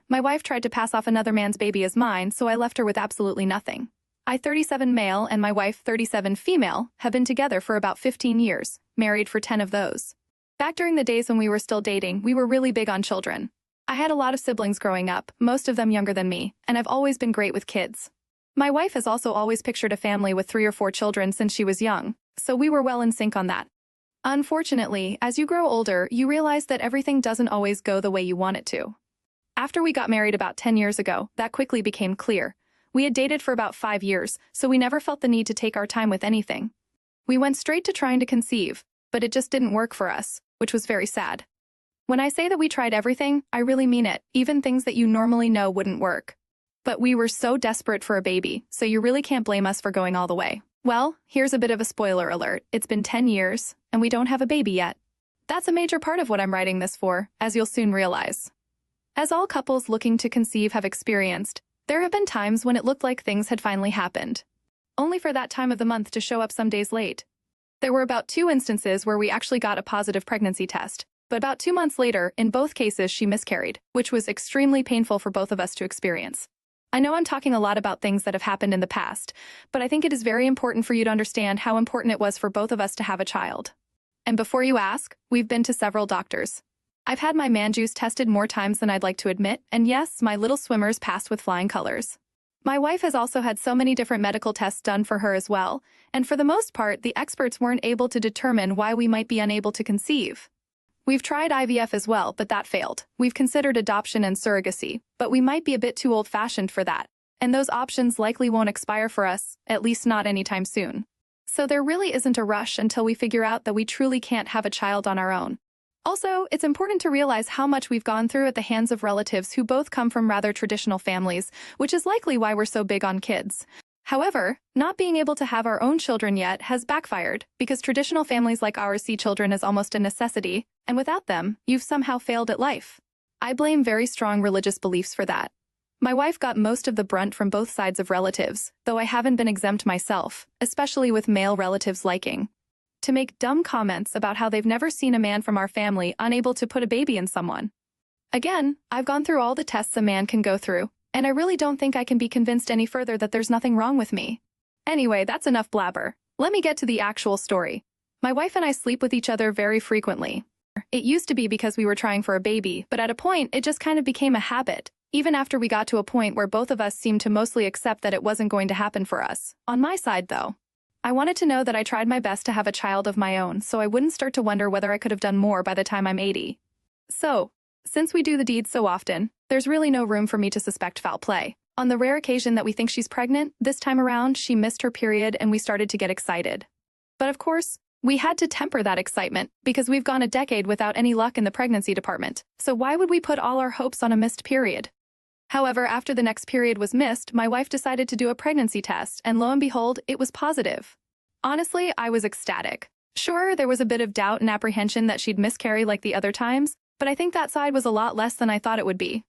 my wife tried to pass off another man's baby as mine, so I left her with absolutely nothing. I, 37 male, and my wife, 37 female, have been together for about 15 years, married for 10 of those. Back during the days when we were still dating, we were really big on children. I had a lot of siblings growing up, most of them younger than me, and I've always been great with kids. My wife has also always pictured a family with 3 or 4 children since she was young, so we were well in sync on that. Unfortunately, as you grow older, you realize that everything doesn't always go the way you want it to. After we got married about 10 years ago, that quickly became clear. We had dated for about 5 years, so we never felt the need to take our time with anything. We went straight to trying to conceive, but it just didn't work for us, which was very sad. When I say that we tried everything, I really mean it, even things that you normally know wouldn't work. But we were so desperate for a baby, so you really can't blame us for going all the way. Well, here's a bit of a spoiler alert. It's been 10 years, and we don't have a baby yet. That's a major part of what I'm writing this for, as you'll soon realize. As all couples looking to conceive have experienced, there have been times when it looked like things had finally happened, only for that time of the month to show up some days late. There were about 2 instances where we actually got a positive pregnancy test, but about 2 months later, in both cases, she miscarried, which was extremely painful for both of us to experience. I know I'm talking a lot about things that have happened in the past, but I think it is very important for you to understand how important it was for both of us to have a child. And before you ask, we've been to several doctors. I've had my man juice tested more times than I'd like to admit, and yes, my little swimmers passed with flying colors. My wife has also had so many different medical tests done for her as well, and for the most part, the experts weren't able to determine why we might be unable to conceive. We've tried IVF as well, but that failed. We've considered adoption and surrogacy, but we might be a bit too old-fashioned for that, and those options likely won't expire for us, at least not anytime soon. So there really isn't a rush until we figure out that we truly can't have a child on our own. Also, it's important to realize how much we've gone through at the hands of relatives who both come from rather traditional families, which is likely why we're so big on kids. However, not being able to have our own children yet has backfired, because traditional families like ours see children as almost a necessity, and without them, you've somehow failed at life. I blame very strong religious beliefs for that. My wife got most of the brunt from both sides of relatives, though I haven't been exempt myself, especially with male relatives liking to make dumb comments about how they've never seen a man from our family unable to put a baby in someone. Again, I've gone through all the tests a man can go through, and I really don't think I can be convinced any further that there's nothing wrong with me. Anyway, that's enough blabber. Let me get to the actual story. My wife and I sleep with each other very frequently. It used to be because we were trying for a baby, but at a point, it just kind of became a habit, even after we got to a point where both of us seemed to mostly accept that it wasn't going to happen for us. On my side, though, I wanted to know that I tried my best to have a child of my own, so I wouldn't start to wonder whether I could have done more by the time I'm 80. So, since we do the deed so often, there's really no room for me to suspect foul play. On the rare occasion that we think she's pregnant, this time around, she missed her period and we started to get excited. But of course, we had to temper that excitement, because we've gone a decade without any luck in the pregnancy department, so why would we put all our hopes on a missed period? However, after the next period was missed, my wife decided to do a pregnancy test, and lo and behold, it was positive. Honestly, I was ecstatic. Sure, there was a bit of doubt and apprehension that she'd miscarry like the other times, but I think that side was a lot less than I thought it would be.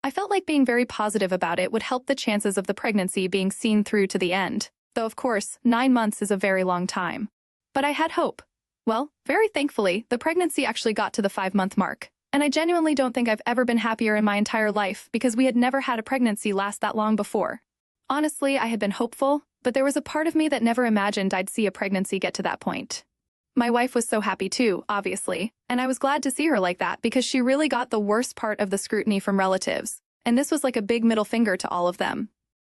I felt like being very positive about it would help the chances of the pregnancy being seen through to the end, though of course, 9 months is a very long time. But I had hope. Well, very thankfully, the pregnancy actually got to the 5-month mark. And I genuinely don't think I've ever been happier in my entire life, because we had never had a pregnancy last that long before. Honestly, I had been hopeful, but there was a part of me that never imagined I'd see a pregnancy get to that point. My wife was so happy too, obviously, and I was glad to see her like that because she really got the worst part of the scrutiny from relatives, and this was like a big middle finger to all of them.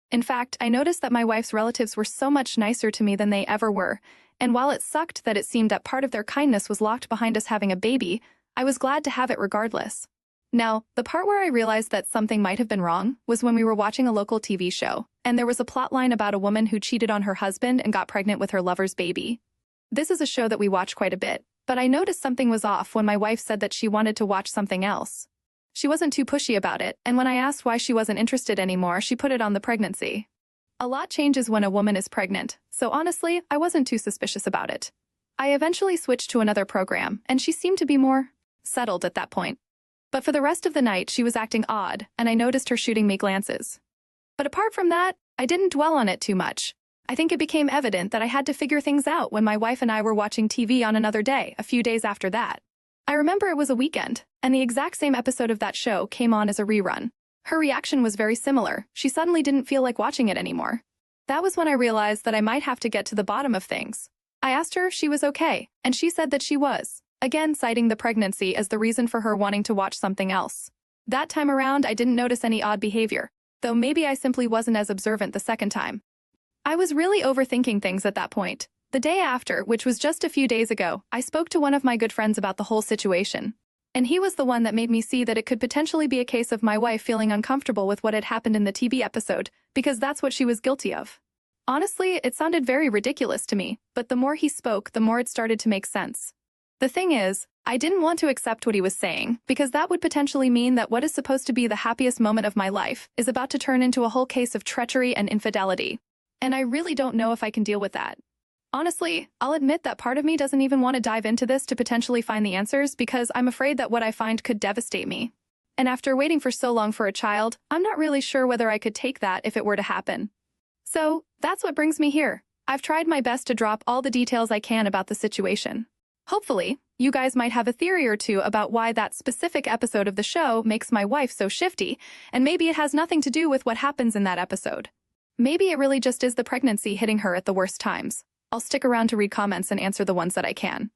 In fact, I noticed that my wife's relatives were so much nicer to me than they ever were, and while it sucked that it seemed that part of their kindness was locked behind us having a baby, I was glad to have it regardless. Now, the part where I realized that something might have been wrong was when we were watching a local TV show, and there was a plotline about a woman who cheated on her husband and got pregnant with her lover's baby. This is a show that we watch quite a bit, but I noticed something was off when my wife said that she wanted to watch something else. She wasn't too pushy about it, and when I asked why she wasn't interested anymore, she put it on the pregnancy. A lot changes when a woman is pregnant, so honestly, I wasn't too suspicious about it. I eventually switched to another program, and she seemed to be more settled at that point. But for the rest of the night, she was acting odd, and I noticed her shooting me glances. But apart from that, I didn't dwell on it too much. I think it became evident that I had to figure things out when my wife and I were watching TV on another day, a few days after that. I remember it was a weekend, and the exact same episode of that show came on as a rerun. Her reaction was very similar. She suddenly didn't feel like watching it anymore. That was when I realized that I might have to get to the bottom of things. I asked her if she was okay, and she said that she was, again citing the pregnancy as the reason for her wanting to watch something else. That time around, I didn't notice any odd behavior, though maybe I simply wasn't as observant the second time. I was really overthinking things at that point. The day after, which was just a few days ago, I spoke to one of my good friends about the whole situation. And he was the one that made me see that it could potentially be a case of my wife feeling uncomfortable with what had happened in the TV episode, because that's what she was guilty of. Honestly, it sounded very ridiculous to me, but the more he spoke, the more it started to make sense. The thing is, I didn't want to accept what he was saying, because that would potentially mean that what is supposed to be the happiest moment of my life is about to turn into a whole case of treachery and infidelity. And I really don't know if I can deal with that. Honestly, I'll admit that part of me doesn't even want to dive into this to potentially find the answers because I'm afraid that what I find could devastate me. And after waiting for so long for a child, I'm not really sure whether I could take that if it were to happen. So, that's what brings me here. I've tried my best to drop all the details I can about the situation. Hopefully, you guys might have a theory or two about why that specific episode of the show makes my wife so shifty, and maybe it has nothing to do with what happens in that episode. Maybe it really just is the pregnancy hitting her at the worst times. I'll stick around to read comments and answer the ones that I can.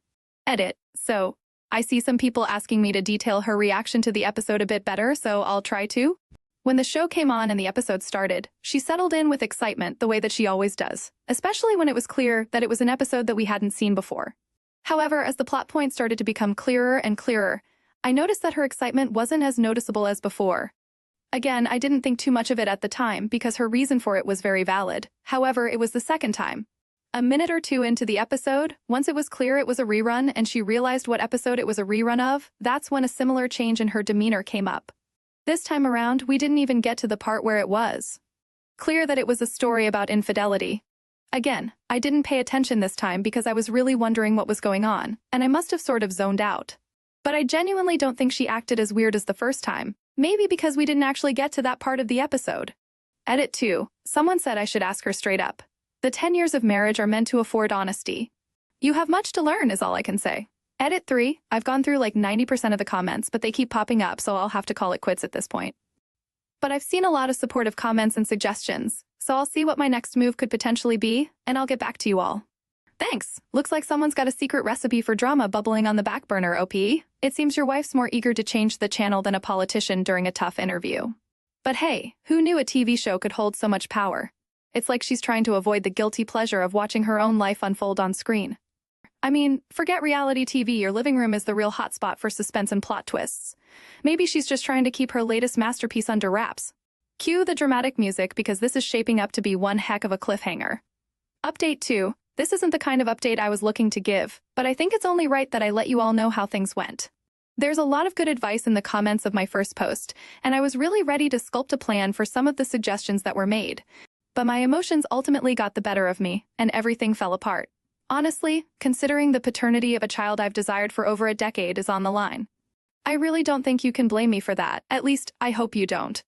Edit. So, I see some people asking me to detail her reaction to the episode a bit better, so I'll try to. When the show came on and the episode started, she settled in with excitement the way that she always does, especially when it was clear that it was an episode that we hadn't seen before. However, as the plot points started to become clearer and clearer, I noticed that her excitement wasn't as noticeable as before. Again, I didn't think too much of it at the time because her reason for it was very valid. However, it was the second time. A minute or two into the episode, once it was clear it was a rerun and she realized what episode it was a rerun of, that's when a similar change in her demeanor came up. This time around, we didn't even get to the part where it was clear that it was a story about infidelity. Again, I didn't pay attention this time because I was really wondering what was going on, and I must have sort of zoned out. But I genuinely don't think she acted as weird as the first time, maybe because we didn't actually get to that part of the episode. Edit 2. Someone said I should ask her straight up. The 10 years of marriage are meant to afford honesty. You have much to learn is all I can say. Edit 3. I've gone through like 90% of the comments, but they keep popping up, so I'll have to call it quits at this point. But I've seen a lot of supportive comments and suggestions, so I'll see what my next move could potentially be, and I'll get back to you all. Thanks. Looks like someone's got a secret recipe for drama bubbling on the back burner, OP. It seems your wife's more eager to change the channel than a politician during a tough interview. But hey, who knew a TV show could hold so much power? It's like she's trying to avoid the guilty pleasure of watching her own life unfold on screen. I mean, forget reality TV, your living room is the real hotspot for suspense and plot twists. Maybe she's just trying to keep her latest masterpiece under wraps. Cue the dramatic music because this is shaping up to be one heck of a cliffhanger. Update 2. This isn't the kind of update I was looking to give, but I think it's only right that I let you all know how things went. There's a lot of good advice in the comments of my first post, and I was really ready to sculpt a plan for some of the suggestions that were made. But my emotions ultimately got the better of me, and everything fell apart. Honestly, considering the paternity of a child I've desired for over a decade is on the line. I really don't think you can blame me for that, at least I hope you don't.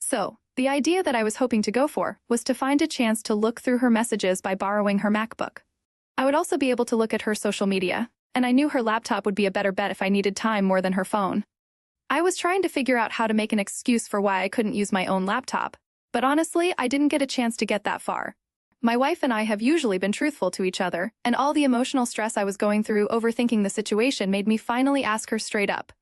So, the idea that I was hoping to go for was to find a chance to look through her messages by borrowing her MacBook. I would also be able to look at her social media, and I knew her laptop would be a better bet if I needed time more than her phone. I was trying to figure out how to make an excuse for why I couldn't use my own laptop, but honestly, I didn't get a chance to get that far. My wife and I have usually been truthful to each other, and all the emotional stress I was going through overthinking the situation made me finally ask her straight up.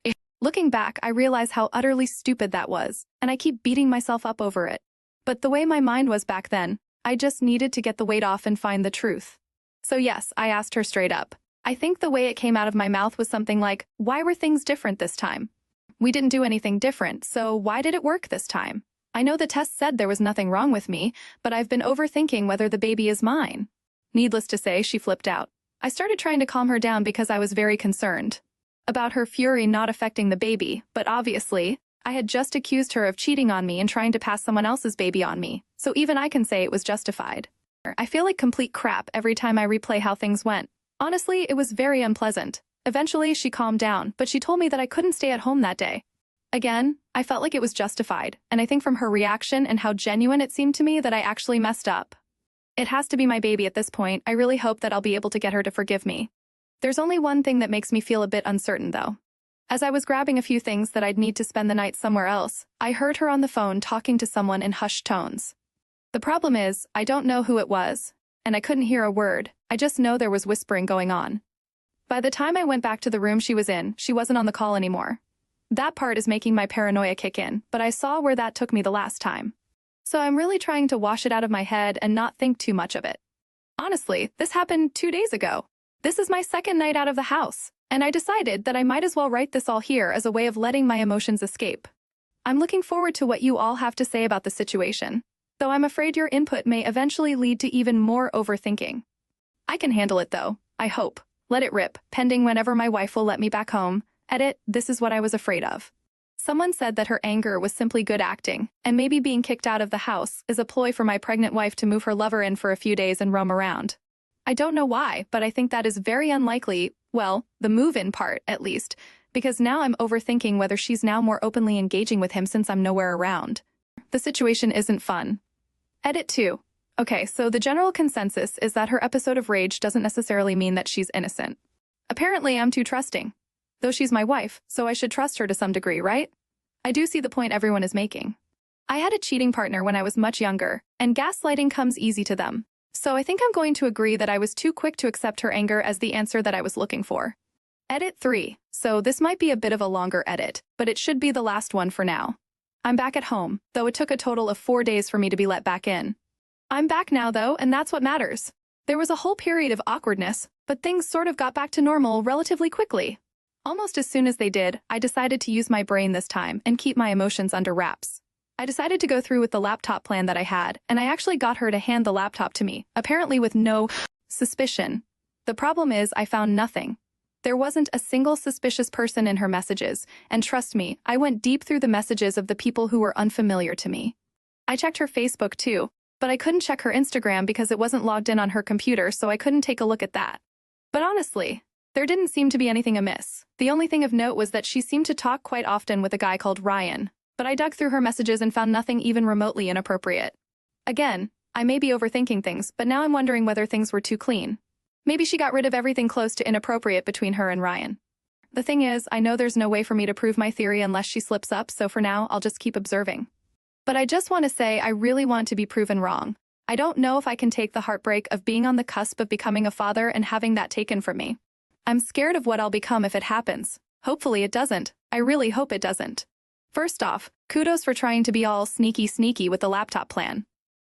Looking back, I realize how utterly stupid that was, and I keep beating myself up over it. But the way my mind was back then, I just needed to get the weight off and find the truth. So yes, I asked her straight up. I think the way it came out of my mouth was something like, why were things different this time? We didn't do anything different, so why did it work this time? I know the test said there was nothing wrong with me, but I've been overthinking whether the baby is mine. Needless to say, she flipped out. I started trying to calm her down because I was very concerned about her fury not affecting the baby, but obviously, I had just accused her of cheating on me and trying to pass someone else's baby on me, so even I can say it was justified. I feel like complete crap every time I replay how things went. Honestly, it was very unpleasant. Eventually, she calmed down, but she told me that I couldn't stay at home that day. Again, I felt like it was justified, and I think from her reaction and how genuine it seemed to me that I actually messed up. It has to be my baby at this point. I really hope that I'll be able to get her to forgive me. There's only one thing that makes me feel a bit uncertain, though. As I was grabbing a few things that I'd need to spend the night somewhere else, I heard her on the phone talking to someone in hushed tones. The problem is, I don't know who it was, and I couldn't hear a word. I just know there was whispering going on. By the time I went back to the room she was in, she wasn't on the call anymore. That part is making my paranoia kick in, but I saw where that took me the last time. So I'm really trying to wash it out of my head and not think too much of it. Honestly, this happened 2 days ago. This is my second night out of the house, and I decided that I might as well write this all here as a way of letting my emotions escape. I'm looking forward to what you all have to say about the situation, though I'm afraid your input may eventually lead to even more overthinking. I can handle it though, I hope. Let it rip, pending whenever my wife will let me back home. Edit, this is what I was afraid of. Someone said that her anger was simply good acting, and maybe being kicked out of the house is a ploy for my pregnant wife to move her lover in for a few days and roam around. I don't know why, but I think that is very unlikely, well, the move-in part, at least, because now I'm overthinking whether she's now more openly engaging with him since I'm nowhere around. The situation isn't fun. Edit 2. Okay, so the general consensus is that her episode of rage doesn't necessarily mean that she's innocent. Apparently, I'm too trusting. Though she's my wife, so I should trust her to some degree, right? I do see the point everyone is making. I had a cheating partner when I was much younger, and gaslighting comes easy to them. So I think I'm going to agree that I was too quick to accept her anger as the answer that I was looking for. Edit 3. So this might be a bit of a longer edit, but it should be the last one for now. I'm back at home, though it took a total of 4 days for me to be let back in. I'm back now, though, and that's what matters. There was a whole period of awkwardness, but things sort of got back to normal relatively quickly. Almost as soon as they did, I decided to use my brain this time and keep my emotions under wraps. I decided to go through with the laptop plan that I had, and I actually got her to hand the laptop to me, apparently with no suspicion. The problem is I found nothing. There wasn't a single suspicious person in her messages, and trust me, I went deep through the messages of the people who were unfamiliar to me. I checked her Facebook too, but I couldn't check her Instagram because it wasn't logged in on her computer, so I couldn't take a look at that. But honestly, there didn't seem to be anything amiss. The only thing of note was that she seemed to talk quite often with a guy called Ryan, but I dug through her messages and found nothing even remotely inappropriate. Again, I may be overthinking things, but now I'm wondering whether things were too clean. Maybe she got rid of everything close to inappropriate between her and Ryan. The thing is, I know there's no way for me to prove my theory unless she slips up, so for now, I'll just keep observing. But I just want to say I really want to be proven wrong. I don't know if I can take the heartbreak of being on the cusp of becoming a father and having that taken from me. I'm scared of what I'll become if it happens. Hopefully it doesn't. I really hope it doesn't. First off, kudos for trying to be all sneaky with the laptop plan.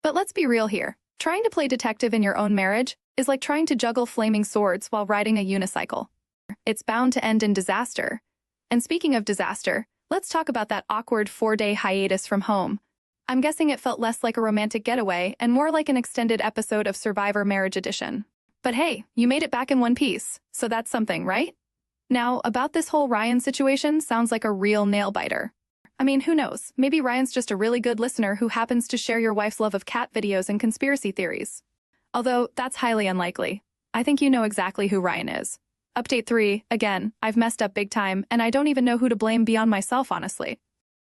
But let's be real here. Trying to play detective in your own marriage is like trying to juggle flaming swords while riding a unicycle. It's bound to end in disaster. And speaking of disaster, let's talk about that awkward 4-day hiatus from home. I'm guessing it felt less like a romantic getaway and more like an extended episode of Survivor Marriage Edition. But hey, you made it back in one piece, so that's something, right? Now, about this whole Ryan situation sounds like a real nail-biter. I mean, who knows? Maybe Ryan's just a really good listener who happens to share your wife's love of cat videos and conspiracy theories. Although, that's highly unlikely. I think you know exactly who Ryan is. Update 3, again, I've messed up big time, and I don't even know who to blame beyond myself, honestly.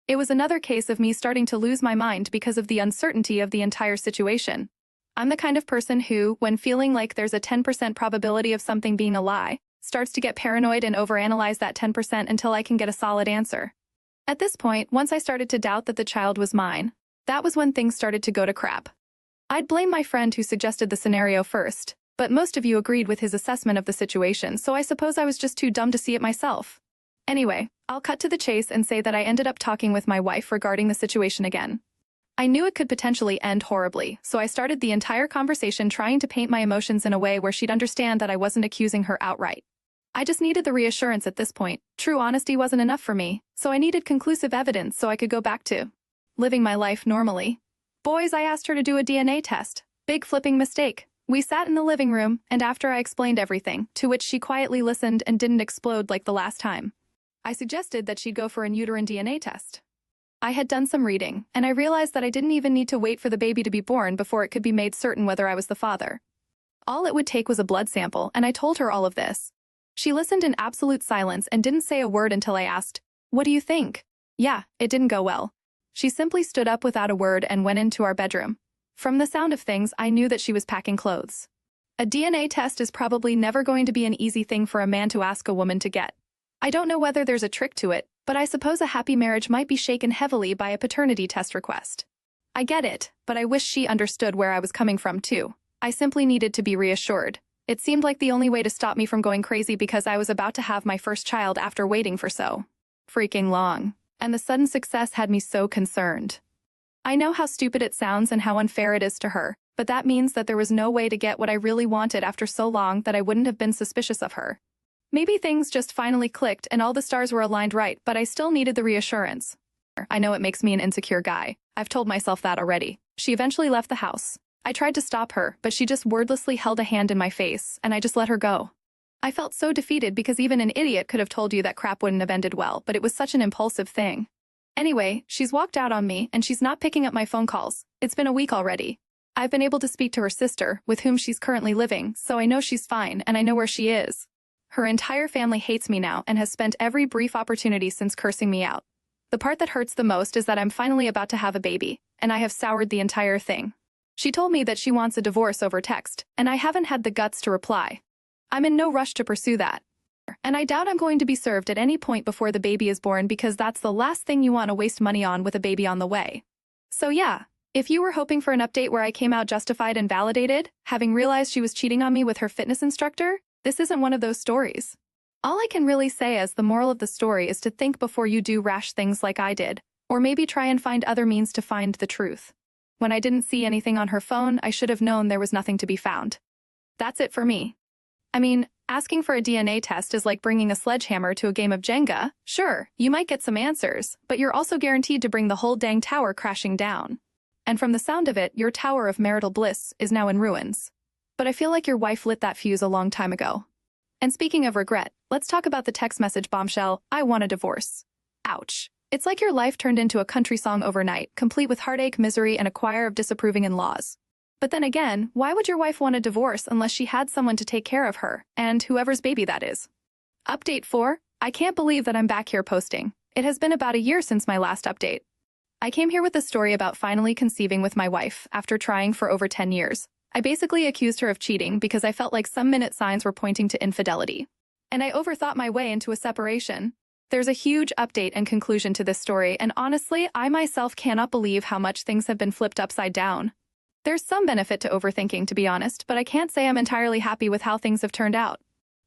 It was another case of me starting to lose my mind because of the uncertainty of the entire situation. I'm the kind of person who, when feeling like there's a 10% probability of something being a lie, starts to get paranoid and overanalyze that 10% until I can get a solid answer. At this point, once I started to doubt that the child was mine, that was when things started to go to crap. I'd blame my friend who suggested the scenario first, but most of you agreed with his assessment of the situation, so I suppose I was just too dumb to see it myself. Anyway, I'll cut to the chase and say that I ended up talking with my wife regarding the situation again. I knew it could potentially end horribly, so I started the entire conversation trying to paint my emotions in a way where she'd understand that I wasn't accusing her outright. I just needed the reassurance at this point. True honesty wasn't enough for me, so I needed conclusive evidence so I could go back to living my life normally. Boys, I asked her to do a DNA test. Big flipping mistake. We sat in the living room, and after I explained everything, to which she quietly listened and didn't explode like the last time, I suggested that she'd go for an uterine DNA test. I had done some reading, and I realized that I didn't even need to wait for the baby to be born before it could be made certain whether I was the father. All it would take was a blood sample, and I told her all of this. She listened in absolute silence and didn't say a word until I asked, "What do you think?" Yeah, it didn't go well. She simply stood up without a word and went into our bedroom. From the sound of things, I knew that she was packing clothes. A DNA test is probably never going to be an easy thing for a man to ask a woman to get. I don't know whether there's a trick to it, but I suppose a happy marriage might be shaken heavily by a paternity test request. I get it, but I wish she understood where I was coming from too. I simply needed to be reassured. It seemed like the only way to stop me from going crazy because I was about to have my first child after waiting for so freaking long. And the sudden success had me so concerned. I know how stupid it sounds and how unfair it is to her, but that means that there was no way to get what I really wanted after so long that I wouldn't have been suspicious of her. Maybe things just finally clicked and all the stars were aligned right, but I still needed the reassurance. I know it makes me an insecure guy. I've told myself that already. She eventually left the house. I tried to stop her, but she just wordlessly held a hand in my face, and I just let her go. I felt so defeated because even an idiot could have told you that crap wouldn't have ended well, but it was such an impulsive thing. Anyway, she's walked out on me, and she's not picking up my phone calls. It's been a week already. I've been able to speak to her sister, with whom she's currently living, so I know she's fine, and I know where she is. Her entire family hates me now and has spent every brief opportunity since cursing me out. The part that hurts the most is that I'm finally about to have a baby, and I have soured the entire thing. She told me that she wants a divorce over text, and I haven't had the guts to reply. I'm in no rush to pursue that. And I doubt I'm going to be served at any point before the baby is born because that's the last thing you want to waste money on with a baby on the way. So yeah, if you were hoping for an update where I came out justified and validated, having realized she was cheating on me with her fitness instructor, this isn't one of those stories. All I can really say as the moral of the story is to think before you do rash things like I did, or maybe try and find other means to find the truth. When I didn't see anything on her phone, I should have known there was nothing to be found. That's it for me. I mean, asking for a DNA test is like bringing a sledgehammer to a game of Jenga. Sure, you might get some answers, but you're also guaranteed to bring the whole dang tower crashing down. And from the sound of it, your tower of marital bliss is now in ruins. But I feel like your wife lit that fuse a long time ago. And speaking of regret, let's talk about the text message bombshell, "I want a divorce." Ouch. It's like your life turned into a country song overnight, complete with heartache, misery, and a choir of disapproving in-laws. But then again, why would your wife want a divorce unless she had someone to take care of her, and whoever's baby that is? Update 4. I can't believe that I'm back here posting. It has been about a year since my last update. I came here with a story about finally conceiving with my wife, after trying for over 10 years. I basically accused her of cheating because I felt like some minute signs were pointing to infidelity. And I overthought my way into a separation. There's a huge update and conclusion to this story, and honestly, I myself cannot believe how much things have been flipped upside down. There's some benefit to overthinking, to be honest, but I can't say I'm entirely happy with how things have turned out.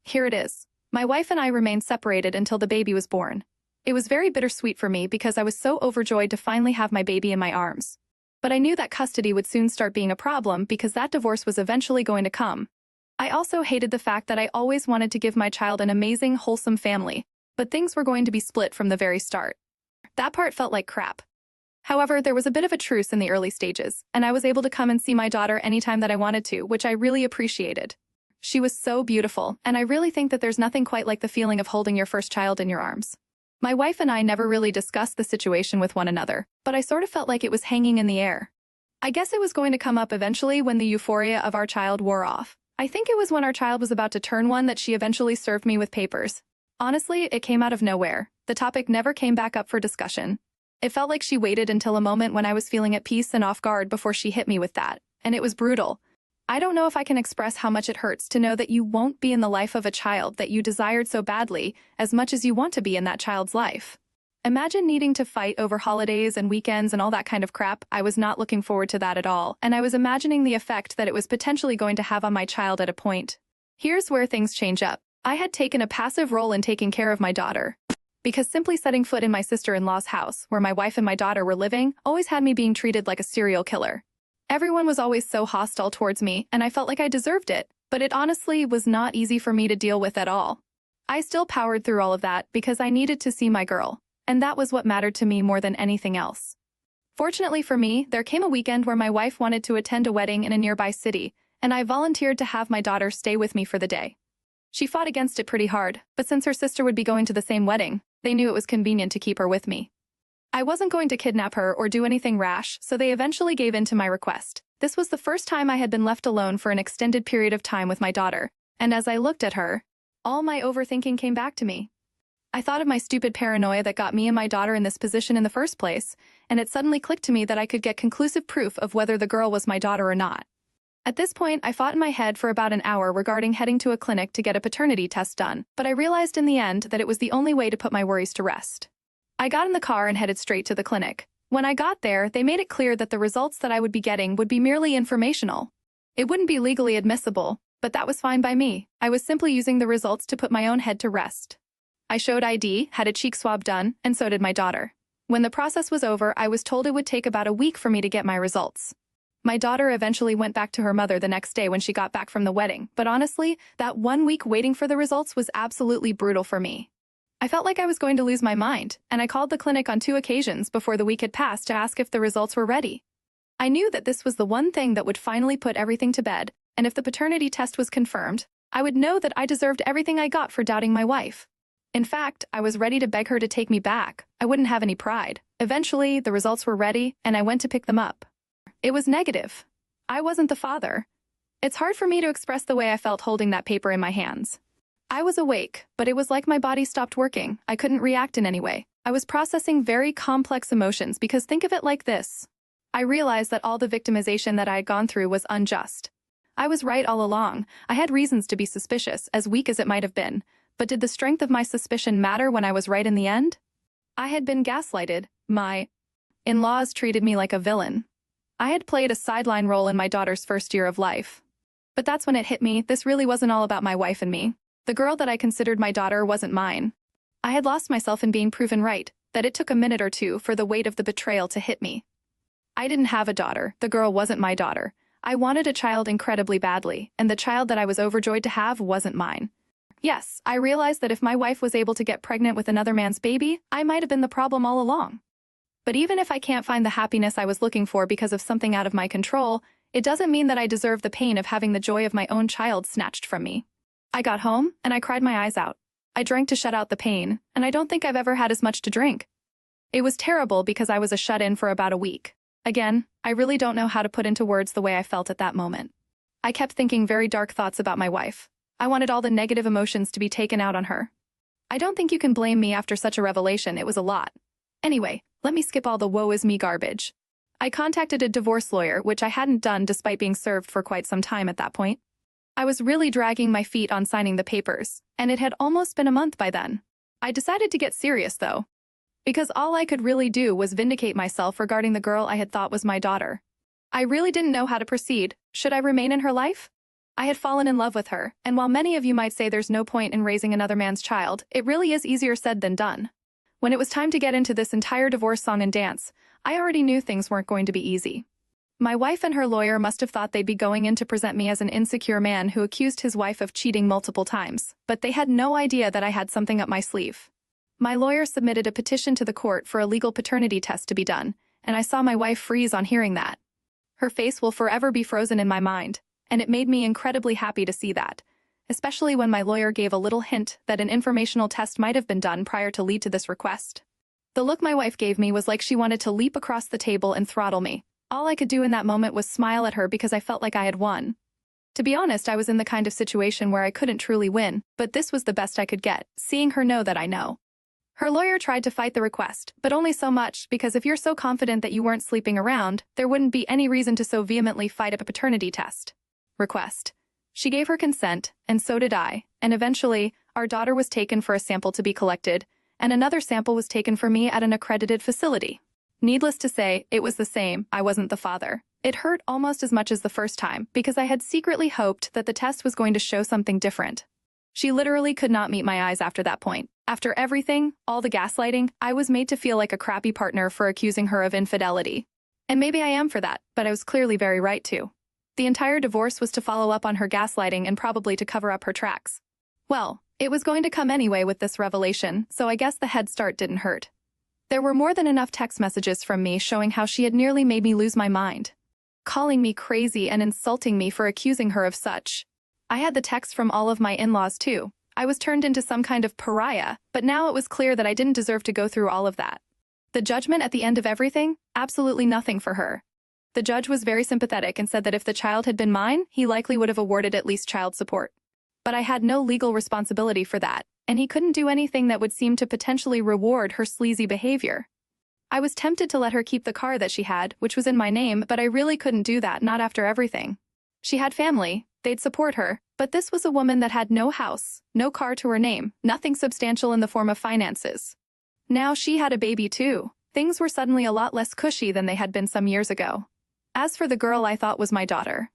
Here it is. My wife and I remained separated until the baby was born. It was very bittersweet for me because I was so overjoyed to finally have my baby in my arms. But I knew that custody would soon start being a problem because that divorce was eventually going to come. I also hated the fact that I always wanted to give my child an amazing, wholesome family, but things were going to be split from the very start. That part felt like crap. However, there was a bit of a truce in the early stages, and I was able to come and see my daughter anytime that I wanted to, which I really appreciated. She was so beautiful, and I really think that there's nothing quite like the feeling of holding your first child in your arms. My wife and I never really discussed the situation with one another, but I sort of felt like it was hanging in the air. I guess it was going to come up eventually when the euphoria of our child wore off. I think it was when our child was about to turn 1 that she eventually served me with papers. Honestly, it came out of nowhere. The topic never came back up for discussion. It felt like she waited until a moment when I was feeling at peace and off guard before she hit me with that, and it was brutal. I don't know if I can express how much it hurts to know that you won't be in the life of a child that you desired so badly as much as you want to be in that child's life. Imagine needing to fight over holidays and weekends and all that kind of crap. I was not looking forward to that at all, and I was imagining the effect that it was potentially going to have on my child at a point. Here's where things change up. I had taken a passive role in taking care of my daughter, because simply setting foot in my sister-in-law's house, where my wife and my daughter were living, always had me being treated like a serial killer. Everyone was always so hostile towards me, and I felt like I deserved it, but it honestly was not easy for me to deal with at all. I still powered through all of that because I needed to see my girl, and that was what mattered to me more than anything else. Fortunately for me, there came a weekend where my wife wanted to attend a wedding in a nearby city, and I volunteered to have my daughter stay with me for the day. She fought against it pretty hard, but since her sister would be going to the same wedding, they knew it was convenient to keep her with me. I wasn't going to kidnap her or do anything rash, so they eventually gave in to my request. This was the first time I had been left alone for an extended period of time with my daughter, and as I looked at her, all my overthinking came back to me. I thought of my stupid paranoia that got me and my daughter in this position in the first place, and it suddenly clicked to me that I could get conclusive proof of whether the girl was my daughter or not. At this point, I fought in my head for about an hour regarding heading to a clinic to get a paternity test done, but I realized in the end that it was the only way to put my worries to rest. I got in the car and headed straight to the clinic. When I got there, they made it clear that the results that I would be getting would be merely informational. It wouldn't be legally admissible, but that was fine by me. I was simply using the results to put my own head to rest. I showed ID, had a cheek swab done, and so did my daughter. When the process was over, I was told it would take about a week for me to get my results. My daughter eventually went back to her mother the next day when she got back from the wedding, but honestly, that 1 week waiting for the results was absolutely brutal for me. I felt like I was going to lose my mind, and I called the clinic on 2 occasions before the week had passed to ask if the results were ready. I knew that this was the one thing that would finally put everything to bed, and if the paternity test was confirmed, I would know that I deserved everything I got for doubting my wife. In fact, I was ready to beg her to take me back. I wouldn't have any pride. Eventually, the results were ready, and I went to pick them up. It was negative. I wasn't the father. It's hard for me to express the way I felt holding that paper in my hands. I was awake, but it was like my body stopped working. I couldn't react in any way. I was processing very complex emotions because think of it like this. I realized that all the victimization that I had gone through was unjust. I was right all along. I had reasons to be suspicious, as weak as it might have been. But did the strength of my suspicion matter when I was right in the end? I had been gaslighted. My in-laws treated me like a villain. I had played a sideline role in my daughter's first year of life. But that's when it hit me. This really wasn't all about my wife and me. The girl that I considered my daughter wasn't mine. I had lost myself in being proven right, that it took a minute or two for the weight of the betrayal to hit me. I didn't have a daughter. The girl wasn't my daughter. I wanted a child incredibly badly, and the child that I was overjoyed to have wasn't mine. Yes, I realized that if my wife was able to get pregnant with another man's baby, I might have been the problem all along. But even if I can't find the happiness I was looking for because of something out of my control, it doesn't mean that I deserve the pain of having the joy of my own child snatched from me. I got home, and I cried my eyes out. I drank to shut out the pain, and I don't think I've ever had as much to drink. It was terrible because I was a shut-in for about a week. Again, I really don't know how to put into words the way I felt at that moment. I kept thinking very dark thoughts about my wife. I wanted all the negative emotions to be taken out on her. I don't think you can blame me after such a revelation. It was a lot. Anyway, let me skip all the woe is me garbage. I contacted a divorce lawyer, which I hadn't done despite being served for quite some time at that point. I was really dragging my feet on signing the papers, and it had almost been a month by then. I decided to get serious, though, because all I could really do was vindicate myself regarding the girl I had thought was my daughter. I really didn't know how to proceed. Should I remain in her life? I had fallen in love with her, and while many of you might say there's no point in raising another man's child, it really is easier said than done. When it was time to get into this entire divorce song and dance, I already knew things weren't going to be easy. My wife and her lawyer must have thought they'd be going in to present me as an insecure man who accused his wife of cheating multiple times, but they had no idea that I had something up my sleeve. My lawyer submitted a petition to the court for a legal paternity test to be done, and I saw my wife freeze on hearing that. Her face will forever be frozen in my mind, and it made me incredibly happy to see that, especially when my lawyer gave a little hint that an informational test might have been done prior to lead to this request. The look my wife gave me was like she wanted to leap across the table and throttle me. All I could do in that moment was smile at her because I felt like I had won. To be honest, I was in the kind of situation where I couldn't truly win, but this was the best I could get, seeing her know that I know. Her lawyer tried to fight the request, but only so much because if you're so confident that you weren't sleeping around, there wouldn't be any reason to so vehemently fight a paternity test request. She gave her consent, and so did I, and eventually, our daughter was taken for a sample to be collected, and another sample was taken for me at an accredited facility. Needless to say, it was the same. I wasn't the father. It hurt almost as much as the first time, because I had secretly hoped that the test was going to show something different. She literally could not meet my eyes after that point. After everything, all the gaslighting, I was made to feel like a crappy partner for accusing her of infidelity. And maybe I am for that, but I was clearly very right to. The entire divorce was to follow up on her gaslighting and probably to cover up her tracks. Well, it was going to come anyway with this revelation, so I guess the head start didn't hurt. There were more than enough text messages from me showing how she had nearly made me lose my mind, calling me crazy and insulting me for accusing her of such. I had the texts from all of my in-laws too. I was turned into some kind of pariah, but now it was clear that I didn't deserve to go through all of that. The judgment at the end of everything? Absolutely nothing for her. The judge was very sympathetic and said that if the child had been mine, he likely would have awarded at least child support. But I had no legal responsibility for that, and he couldn't do anything that would seem to potentially reward her sleazy behavior. I was tempted to let her keep the car that she had, which was in my name, but I really couldn't do that, not after everything. She had family, they'd support her, but this was a woman that had no house, no car to her name, nothing substantial in the form of finances. Now she had a baby too. Things were suddenly a lot less cushy than they had been some years ago. As for the girl I thought was my daughter,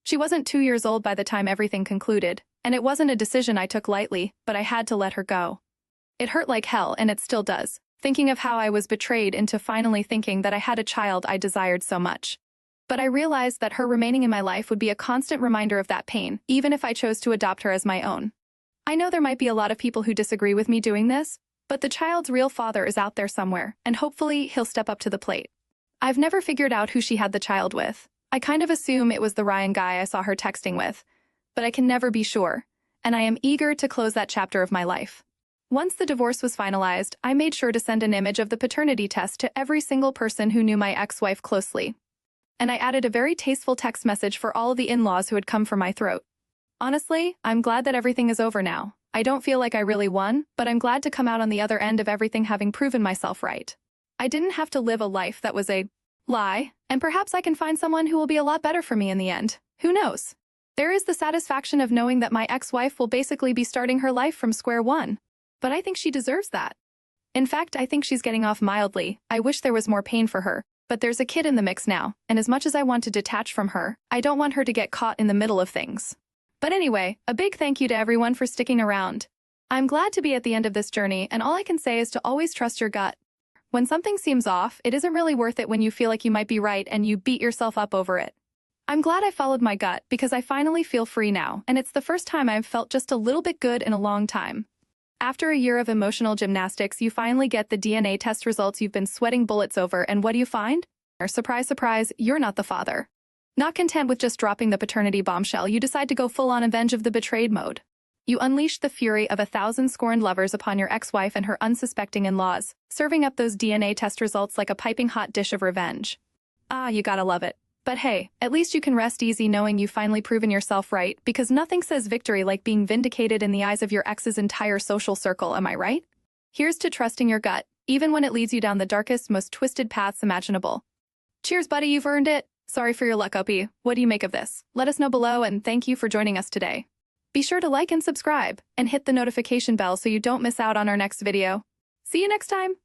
she wasn't 2 years old by the time everything concluded, and it wasn't a decision I took lightly, but I had to let her go. It hurt like hell, and it still does, thinking of how I was betrayed into finally thinking that I had a child I desired so much. But I realized that her remaining in my life would be a constant reminder of that pain, even if I chose to adopt her as my own. I know there might be a lot of people who disagree with me doing this, but the child's real father is out there somewhere, and hopefully he'll step up to the plate. I've never figured out who she had the child with. I kind of assume it was the Ryan guy I saw her texting with, but I can never be sure, and I am eager to close that chapter of my life. Once the divorce was finalized, I made sure to send an image of the paternity test to every single person who knew my ex-wife closely. And I added a very tasteful text message for all of the in-laws who had come for my throat. Honestly, I'm glad that everything is over now. I don't feel like I really won, but I'm glad to come out on the other end of everything having proven myself right. I didn't have to live a life that was a lie, and perhaps I can find someone who will be a lot better for me in the end. Who knows? There is the satisfaction of knowing that my ex-wife will basically be starting her life from square one. But I think she deserves that. In fact, I think she's getting off mildly. I wish there was more pain for her, but there's a kid in the mix now, and as much as I want to detach from her, I don't want her to get caught in the middle of things. But anyway, a big thank you to everyone for sticking around. I'm glad to be at the end of this journey, and all I can say is to always trust your gut. When something seems off, it isn't really worth it when you feel like you might be right and you beat yourself up over it. I'm glad I followed my gut because I finally feel free now, and it's the first time I've felt just a little bit good in a long time. After a year of emotional gymnastics, you finally get the DNA test results you've been sweating bullets over, and what do you find? Surprise, surprise, you're not the father. Not content with just dropping the paternity bombshell, you decide to go full-on avenge of the betrayed mode. You unleash the fury of 1,000 scorned lovers upon your ex-wife and her unsuspecting in-laws, serving up those DNA test results like a piping hot dish of revenge. Ah, you gotta love it. But hey, at least you can rest easy knowing you've finally proven yourself right, because nothing says victory like being vindicated in the eyes of your ex's entire social circle, am I right? Here's to trusting your gut, even when it leads you down the darkest, most twisted paths imaginable. Cheers, buddy, you've earned it. Sorry for your luck, Opie. What do you make of this? Let us know below, and thank you for joining us today. Be sure to like and subscribe, and hit the notification bell so you don't miss out on our next video. See you next time!